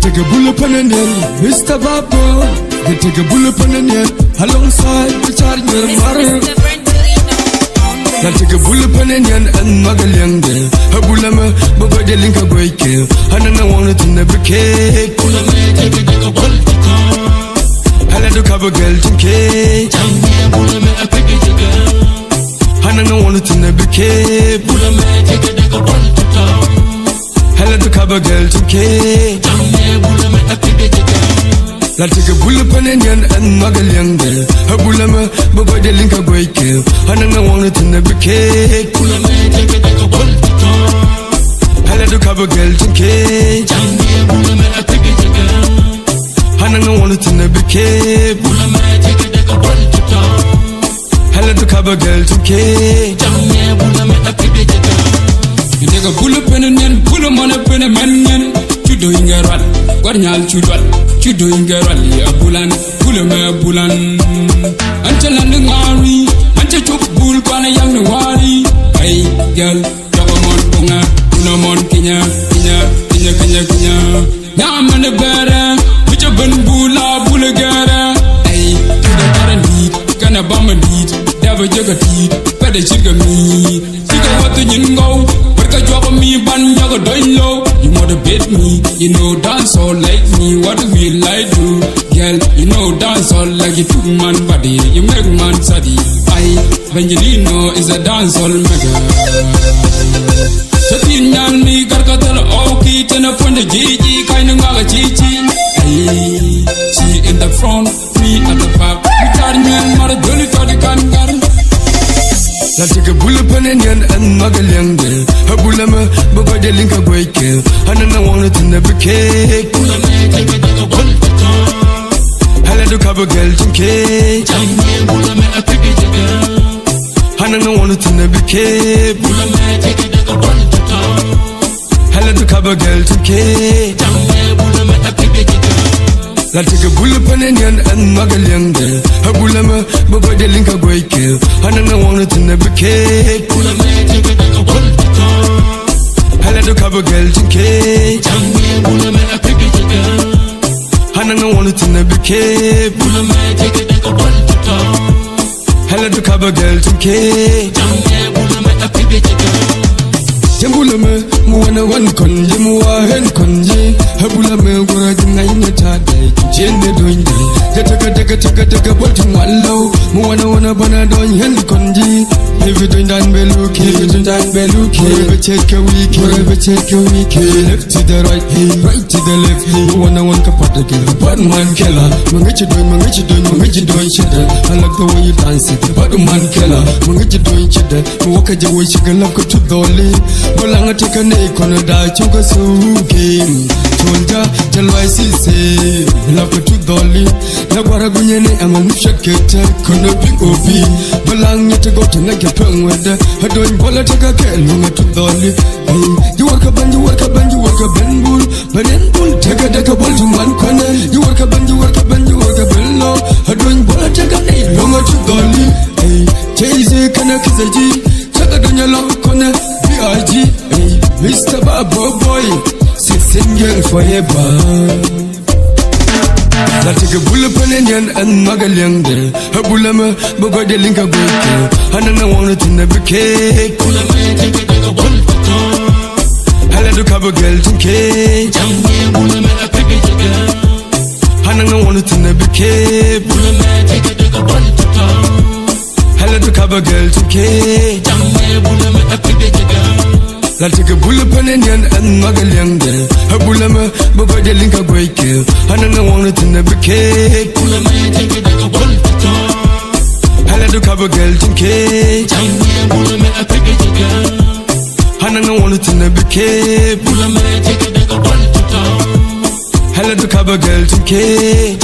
take a bullet on the Mr. Babo. They take a bullet on the alongside Muchar, Nyuel. They take a bullet on the and Magaliang. A bulama, Babo de Linka break. And I wanted to never cake. I let the cover girl to cake. And I wanted to never cake. I let the cover girl to cake. La take a bullet on Nian and Magaliang. A bulama, Babo de Linka break. And I wanted to never cake. I let the cover girl to cake. And I wanted to never cake. I let the cover girl to cake. You take a bullet pen and then pull them on a pen and man. You doing a run. What y'all should what? You doing a rally, a bullan, pull a bullan. Until I'm the army, until you bull pan a young wari. Hey, girl, Javamon Punga, Unamon Kenya. Now I'm on the better, which a bun bulla, bulagara. Hey, to the current heat, can a bomb a heat, never jug a teeth, better sugar me. Sugar what the you go. Drop me, ban jagger doing low. You wanna beat me, you know dance all like me. What do we like do, girl? You know dance all like you 2-man body. You make man saddy. Benjalino is a dance all mega. So Nian me gargatala okay, turn up on the GG kind of maga chichi. Hey, she in the front, me at the back. We got Nyuel, mother dolly to the kangaroo. La take a bullet on Nian and Magaliang. A bulama, Babo de Linka break. And I wanted to never cake. I let the cover girl to cake. And I wanted to never cake. I let the cover girl to cake. La take a bullet on Nian and Magaliang. A bulama, Babo de Linka break. And I wanted to never cake. I let the cover girl to cake. And I wanted to never cake. I let the cover girl to cake. Jambulame, Muana one conji, Muahen conji, Habulame, Gurajina in the Tade, Jende doing take a bottom one low, Muana Banadon, Hen conji. If you don't done beluki, take a week, left to the right, right to the left, you wanna one kapataki, but man killer, Mangichi doing cheddar. I like the way you dance it, but man killer, Mangichi doing cheddar, walk at your way, she can look to dolly. Bolanga take a neck on a die, choga so game. Tonja, tell why she say, love to dolly. Nagwaragunyene, I'm a mushakete, kono POP. Bolanga to go to make a pen with her. I don't wanna take a girl, no to dolly. You work a band, bull, but then bull, take a ball to one corner. You work a band, bello. I don't wanna take a nail, no to dolly. Hey, Jay-Z, can I kiss a G? Take a donya long corner. B.I.G. Hey, Mr. Babo Bwoi, sitting young forever. La take a bullet on Nian and Magaliang. A bulama, Babo de Linka break. And I wanted to never cake. I let the cover girl to cake. And I wanted to never cake. I let the cover girl to cake. La take a bullet on Nian and Magaliang. A bulama, Babo de Linka break. And I wanted to never cake. I let the cover girl to cake. And I wanted to never cake. I let the cover girl to cake.